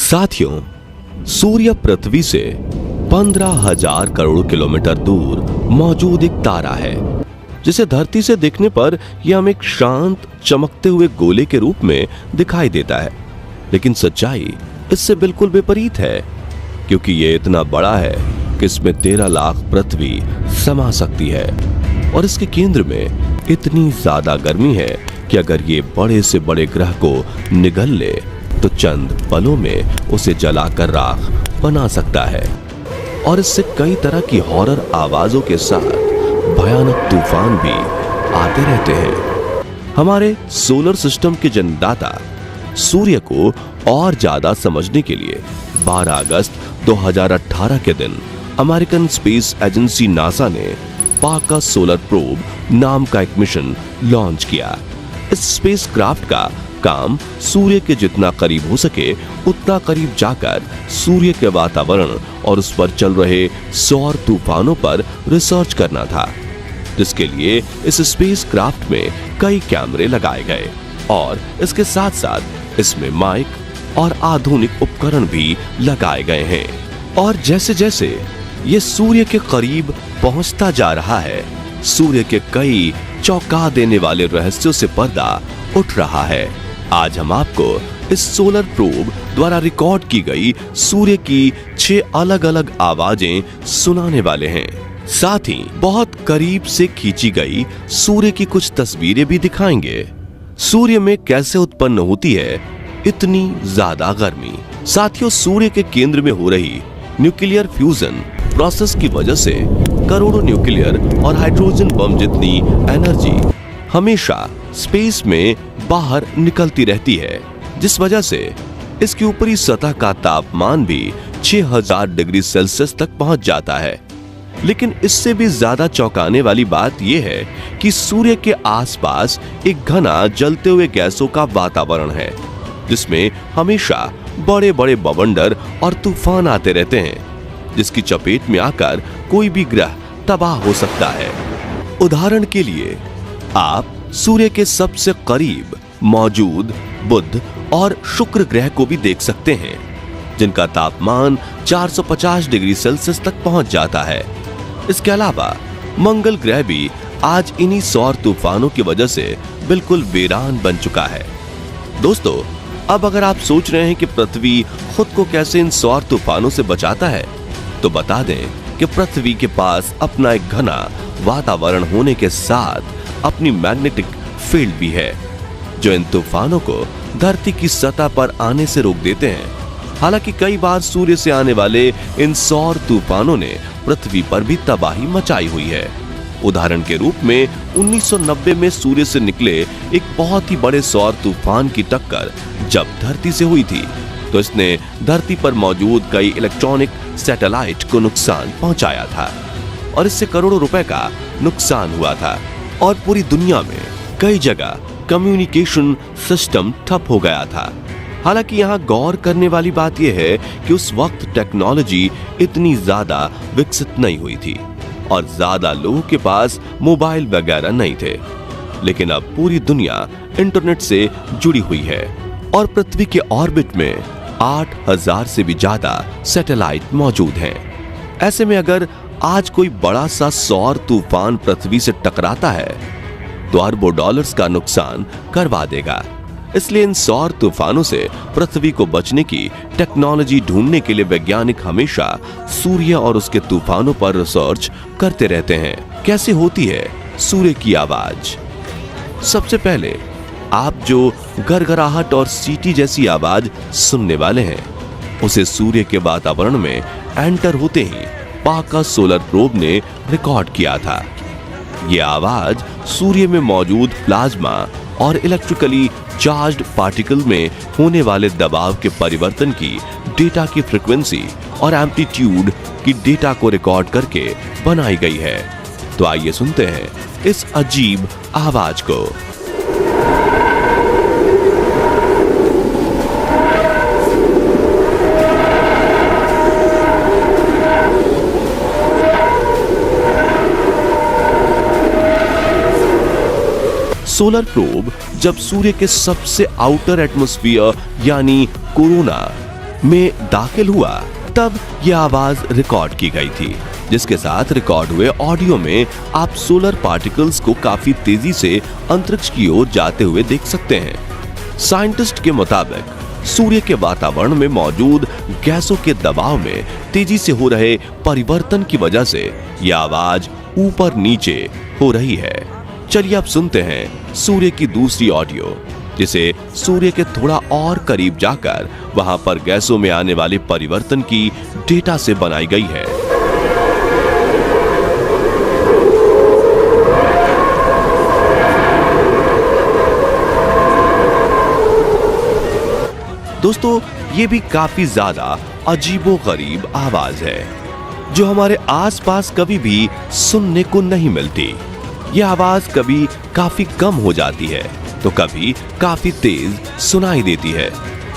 साथियों, सूर्य पृथ्वी से 15,000 करोड़ किलोमीटर दूर मौजूद एक तारा है जिसे धरती से देखने पर यह हमें एक शांत चमकते हुए गोले के रूप में दिखाई देता है। लेकिन सच्चाई इससे बिल्कुल विपरीत है, क्योंकि यह इतना बड़ा है कि इसमें 13 लाख पृथ्वी समा सकती है और इसके केंद्र में इतनी ज्यादा गर्मी है कि अगर ये बड़े से बड़े ग्रह को निगल ले तो चंद पलों में उसे जलाकर राख बना सकता है। और इससे कई तरह की हॉरर आवाजों के साथ भयानक तूफान भी आते रहते हैं। हमारे सोलर सिस्टम के जन्मदाता सूर्य को और ज्यादा समझने के लिए 12 अगस्त 2018 के दिन अमेरिकन स्पेस एजेंसी नासा ने पार्कर सोलर प्रोब नाम का एक मिशन लॉन्च किया। इस स्पेसक्राफ्ट का काम सूर्य के जितना करीब हो सके उतना करीब जाकर सूर्य के वातावरण और उस पर चल रहे सौर तूफानों पर रिसर्च करना था, जिसके लिए इस स्पेसक्राफ्ट में कई कैमरे लगाए गए और इसके साथ साथ इसमें माइक और आधुनिक उपकरण भी लगाए गए हैं। और जैसे जैसे ये सूर्य के करीब पहुंचता जा रहा है, सूर्य के कई चौंका देने वाले रहस्यों से पर्दा उठ रहा है। आज हम आपको इस सोलर प्रोब द्वारा रिकॉर्ड की गई सूर्य की 6 अलग अलग आवाजें सुनाने वाले हैं। साथ ही बहुत करीब से खींची गई सूर्य की कुछ तस्वीरें भी दिखाएंगे। सूर्य में कैसे उत्पन्न होती है इतनी ज्यादा गर्मी। साथियों, सूर्य के केंद्र में हो रही न्यूक्लियर फ्यूजन प्रोसेस की वजह से करोड़ों न्यूक्लियर और हाइड्रोजन बम जितनी एनर्जी हमेशा स्पेस में बाहर निकलती रहती है, जिस वजह से इसकी ऊपरी सतह का तापमान भी 6000 डिग्री सेल्सियस तक पहुंच जाता है। लेकिन इससे भी ज्यादा चौंकाने वाली बात यह है कि सूर्य के आसपास एक घना जलते हुए गैसों का वातावरण है, जिसमें हमेशा बड़े बड़े बवंडर और तूफान आते रहते हैं, जिसकी चपेट में आकर कोई भी ग्रह तबाह हो सकता है। उदाहरण के लिए आप सूर्य के सबसे करीब मौजूद बुध और शुक्र ग्रह को भी देख सकते हैं, जिनका तापमान 450 डिग्री सेल्सियस तक पहुंच जाता है। इसके अलावा मंगल ग्रह भी आज इन्हीं सौर तूफानों की वजह से बिल्कुल वीरान बन चुका है। दोस्तों, अब अगर आप सोच रहे हैं कि पृथ्वी खुद को कैसे इन सौर तूफानों से बचाता है, तो बता दें कि पृथ्वी के पास अपना एक घना वातावरण होने के साथ अपनी मैग्नेटिक फील्ड भी है, जो इन तूफानों को धरती की सतह पर आने से रोक देते हैं। हालांकि कई बार सूर्य से आने वाले इन सौर तूफानों ने पृथ्वी पर भी तबाही मचाई हुई है। उदाहरण के रूप में 1990 में सूर्य से निकले एक बहुत ही बड़े सौर तूफान की टक्कर जब धरती से हुई थी, तो इसने धरती पर मौजूद कई इलेक्ट्रॉनिक सैटेलाइट को नुकसान पहुंचाया था और इससे करोड़ों रुपए का नुकसान हुआ था और पूरी दुनिया में कई जगह कम्युनिकेशन सिस्टम ठप हो गया था। हालांकि यहाँ गौर करने वाली बात यह है कि उस वक्त टेक्नोलॉजी इतनी ज्यादा विकसित नहीं हुई थी और ज्यादा लोगों के पास मोबाइल वगैरह नहीं थे। लेकिन अब पूरी दुनिया इंटरनेट से जुड़ी हुई है और पृथ्वी के ऑर्बिट में 8000 से भी ज्यादा सैटेलाइट मौजूद हैं। ऐसे में अगर आज कोई बड़ा सा सौर तूफान पृथ्वी से टकराता है तो अरबों डॉलर्स का नुकसान करवा देगा। इसलिए इन सौर तूफानों से पृथ्वी को बचने की टेक्नोलॉजी ढूंढने के लिए वैज्ञानिक हमेशा सूर्य और उसके तूफानों पर रिसर्च करते रहते हैं। कैसे होती है सूर्य की आवाज? सबसे पहले आप जो गरगराहट और सीटी जैसी आवाज सुनने वाले हैं, उसे सूर्य के वातावरण में एंटर होते ही पार्कर सोलर प्रोब ने रिकॉर्ड किया था। यह आवाज सूर्य में मौजूद प्लाज्मा और इलेक्ट्रिकली चार्ज्ड पार्टिकल में होने वाले दबाव के परिवर्तन की डेटा की फ्रीक्वेंसी और एम्पलीट्यूड की डेटा को रिकॉर्ड करके बनाई गई है। तो आइए सुनते हैं इस अजीब आवाज को। सोलर प्रोब जब सूर्य के सबसे आउटर एटमॉस्फेयर यानी कोरोना में दाखिल हुआ तब यह आवाज रिकॉर्ड की गई थी, जिसके साथ रिकॉर्ड हुए ऑडियो में आप सोलर पार्टिकल्स को काफी तेजी से अंतरिक्ष की ओर जाते हुए देख सकते हैं। साइंटिस्ट के मुताबिक सूर्य के वातावरण में मौजूद गैसों के दबाव में तेजी से हो रहे परिवर्तन की वजह से यह आवाज ऊपर नीचे हो रही है। चलिए अब सुनते हैं सूर्य की दूसरी ऑडियो, जिसे सूर्य के थोड़ा और करीब जाकर वहां पर गैसों में आने वाले परिवर्तन की डेटा से बनाई गई है। दोस्तों, ये भी काफी ज्यादा अजीबोगरीब आवाज है जो हमारे आसपास कभी भी सुनने को नहीं मिलती। यह आवाज कभी काफी कम हो जाती है तो कभी काफी तेज सुनाई देती है।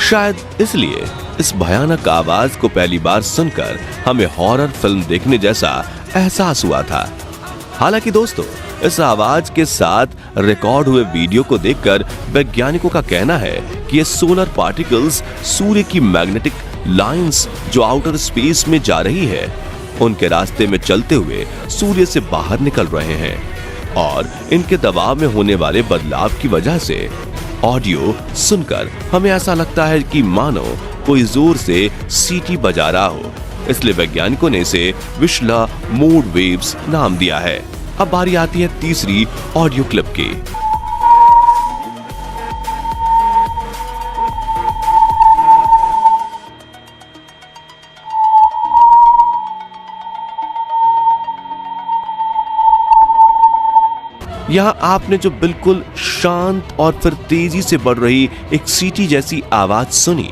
शायद इसलिए इस भयानक आवाज को पहली बार सुनकर हमें हॉरर फिल्म देखने जैसा एहसास हुआ था। हालांकि दोस्तों, इस आवाज के साथ रिकॉर्ड हुए वीडियो को देखकर वैज्ञानिकों का कहना है कि ये सोलर पार्टिकल्स सूर्य की मैग्नेटिक लाइंस जो आउटर स्पेस में जा रही है, उनके रास्ते में चलते हुए सूर्य से बाहर निकल रहे हैं और इनके दबाव में होने वाले बदलाव की वजह से ऑडियो सुनकर हमें ऐसा लगता है कि मानो कोई जोर से सीटी बजा रहा हो। इसलिए वैज्ञानिकों ने इसे विशला मोड वेव्स नाम दिया है। अब बारी आती है तीसरी ऑडियो क्लिप की। यहां आपने जो बिल्कुल शांत और फिर तेजी से बढ़ रही एक सीटी जैसी आवाज सुनी,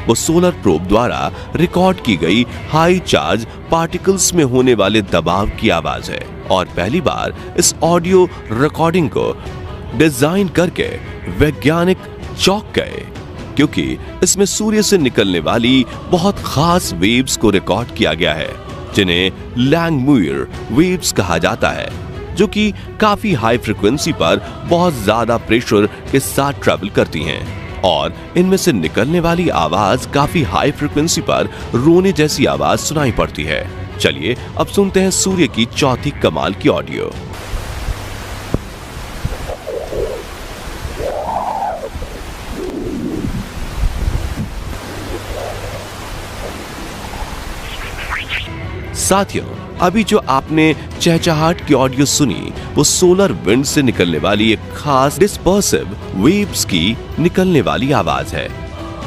वो सोलर प्रोब द्वारा रिकॉर्ड की गई हाई चार्ज पार्टिकल्स में होने वाले दबाव की आवाज है। और पहली बार इस ऑडियो रिकॉर्डिंग को डिजाइन करके वैज्ञानिक चौंक गए, क्योंकि इसमें सूर्य से निकलने वाली बहुत खास वेव्स को रिकॉर्ड किया गया है, जिन्हें लैंगमुइर वेव्स कहा जाता है, जो कि काफी हाई फ्रीक्वेंसी पर बहुत ज्यादा प्रेशर के साथ ट्रैवल करती हैं और इनमें से निकलने वाली आवाज काफी हाई फ्रीक्वेंसी पर रोने जैसी आवाज सुनाई पड़ती है। चलिए अब सुनते हैं सूर्य की चौथी कमाल की ऑडियो। साथियों, अभी जो आपने चहचहाट की ऑडियो सुनी, वो सोलर विंड से निकलने वाली एक खास डिस्पर्सिव वेव्स की निकलने वाली आवाज है।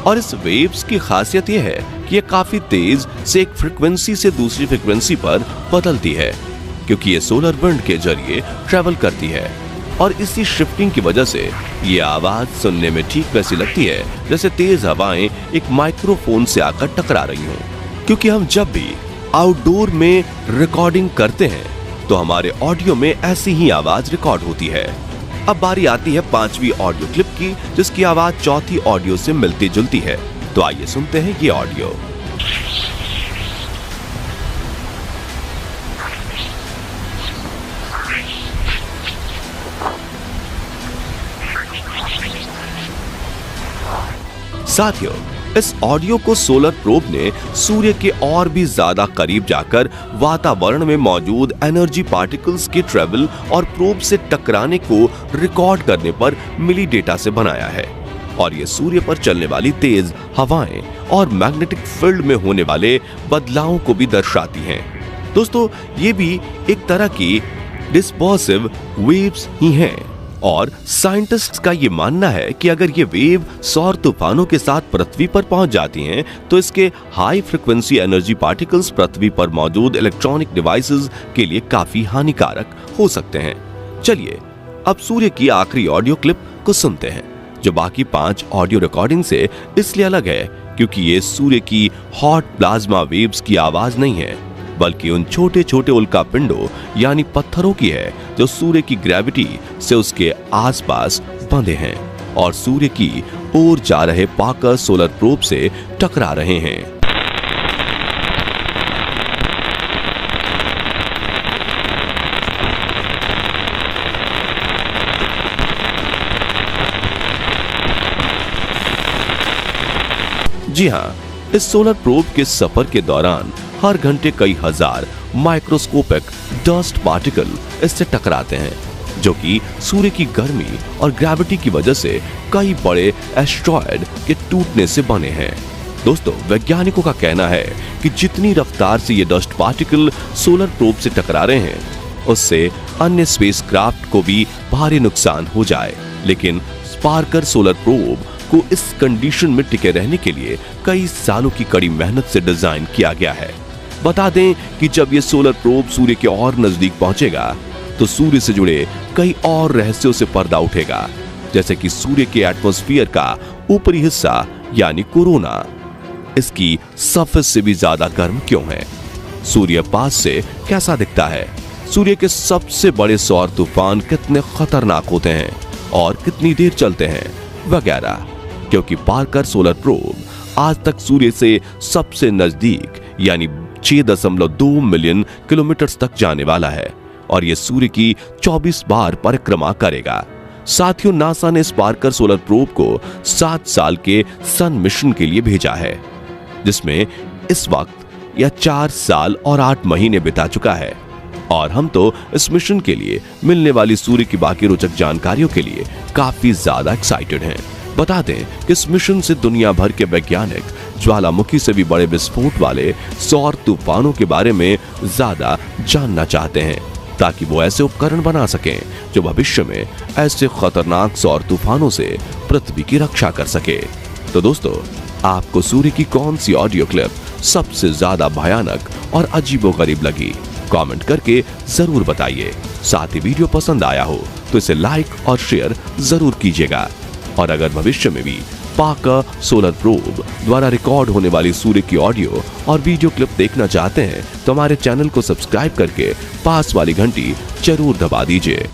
और इस वेव्स की खासियत यह है कि ये काफी तेज से एक फ्रीक्वेंसी से दूसरी फ्रीक्वेंसी पर बदलती है, क्योंकि ये सोलर विंड के जरिए ट्रैवल करती है। और इसी शिफ्टिंग की वजह से ये आवाज सुनने में ठीक वैसी लगती है जैसे तेज हवाएं एक माइक्रोफोन से आकर टकरा रही हों। क्योंकि हम जब भी आउटडोर में रिकॉर्डिंग करते हैं तो हमारे ऑडियो में ऐसी ही आवाज रिकॉर्ड होती है। अब बारी आती है पांचवी ऑडियो क्लिप की, जिसकी आवाज चौथी ऑडियो से मिलती जुलती है। तो आइए सुनते हैं ये ऑडियो। साथियों, इस ऑडियो को सोलर प्रोब ने सूर्य के और भी ज्यादा करीब जाकर वातावरण में मौजूद एनर्जी पार्टिकल्स के ट्रेवल और प्रोब से टकराने को रिकॉर्ड करने पर मिली डेटा से बनाया है। और ये सूर्य पर चलने वाली तेज हवाएं और मैग्नेटिक फील्ड में होने वाले बदलावों को भी दर्शाती हैं। दोस्तों, ये भी एक तरह की डिस्पर्सिव वेव्स ही हैं। और साइंटिस्ट्स का ये मानना है कि अगर ये वेव सौर तूफानों के साथ पृथ्वी पर पहुंच जाती हैं, तो इसके हाई फ्रीक्वेंसी एनर्जी पार्टिकल्स पृथ्वी पर मौजूद इलेक्ट्रॉनिक डिवाइसेस के लिए काफी हानिकारक हो सकते हैं। चलिए अब सूर्य की आखिरी ऑडियो क्लिप को सुनते हैं, जो बाकी 5 ऑडियो रिकॉर्डिंग से इसलिए अलग है क्योंकि ये सूर्य की हॉट प्लाज्मा वेव्स की आवाज नहीं है, बल्कि उन छोटे छोटे उल्का पिंडों यानी पत्थरों की है जो सूर्य की ग्रेविटी से उसके आसपास बंधे हैं और सूर्य की ओर जा रहे पार्कर सोलर प्रोब से टकरा रहे हैं। जी हाँ, इस सोलर प्रोब के सफर के दौरान हर घंटे कई हजार माइक्रोस्कोपिक डस्ट पार्टिकल इससे टकराते हैं, जो कि सूर्य की गर्मी और ग्रेविटी की वजह से कई बड़े एस्टेरॉयड के टूटने से बने हैं। दोस्तों, वैज्ञानिकों का कहना है कि जितनी रफ्तार से ये डस्ट पार्टिकल सोलर प्रोब से टकरा रहे हैं, उससे अन्य स्पेसक्राफ्ट को भी भारी नुकसान हो जाए। लेकिन स्पार्कर सोलर प्रोब को इस कंडीशन में टिके रहने के लिए कई सालों की कड़ी मेहनत से डिजाइन किया गया है। बता दें कि जब ये सोलर प्रोब सूर्य के और नजदीक पहुंचेगा तो सूर्य से जुड़े कई और रहस्यों से पर्दा उठेगा, जैसे कि सूर्य के एटमॉस्फेयर का ऊपरी हिस्सा यानी कोरोना, इसकी सरफेस से भी ज्यादा गर्म क्यों है, सूर्य पास से कैसा दिखता है, सूर्य के सबसे बड़े सौर तूफान कितने खतरनाक होते हैं और कितनी देर चलते हैं वगैरह। क्योंकि पार्कर सोलर प्रोब आज तक सूर्य से सबसे नजदीक यानी 6.2 मिलियन किलोमीटर तक जाने वाला है और यह सूर्य की 24 बार परिक्रमा करेगा। साथियों, नासा ने स्पार्कर सोलर प्रोब को 7 साल के सन मिशन के लिए भेजा है, जिसमें इस वक्त यह 4 साल और 8 महीने बिता चुका है और हम तो इस मिशन के लिए मिलने वाली सूर्य की बाकी रोचक जानकारियों के लिए काफी ज्यादा एक्साइटेड हैं। बता दें कि इस मिशन से दुनिया भर के वैज्ञानिक ज्वालामुखी से भी बड़े विस्फोट वाले सौर तूफानों के बारे में ज्यादा जानना चाहते हैं, ताकि वो ऐसे उपकरण बना सकें जो भविष्य में ऐसे खतरनाक सौर तूफानों से पृथ्वी की रक्षा कर सके। तो दोस्तों, आपको सूर्य की कौन सी ऑडियो क्लिप सबसे ज्यादा भयानक और अजीबोगरीब लगी? कमेंट करके जरूर बताइए। साथ ही वीडियो पसंद आया हो तो इसे लाइक और शेयर जरूर कीजिएगा। और अगर भविष्य में भी पार्कर सोलर प्रोब द्वारा रिकॉर्ड होने वाली सूर्य की ऑडियो और वीडियो क्लिप देखना चाहते हैं तो हमारे चैनल को सब्सक्राइब करके पास वाली घंटी जरूर दबा दीजिए।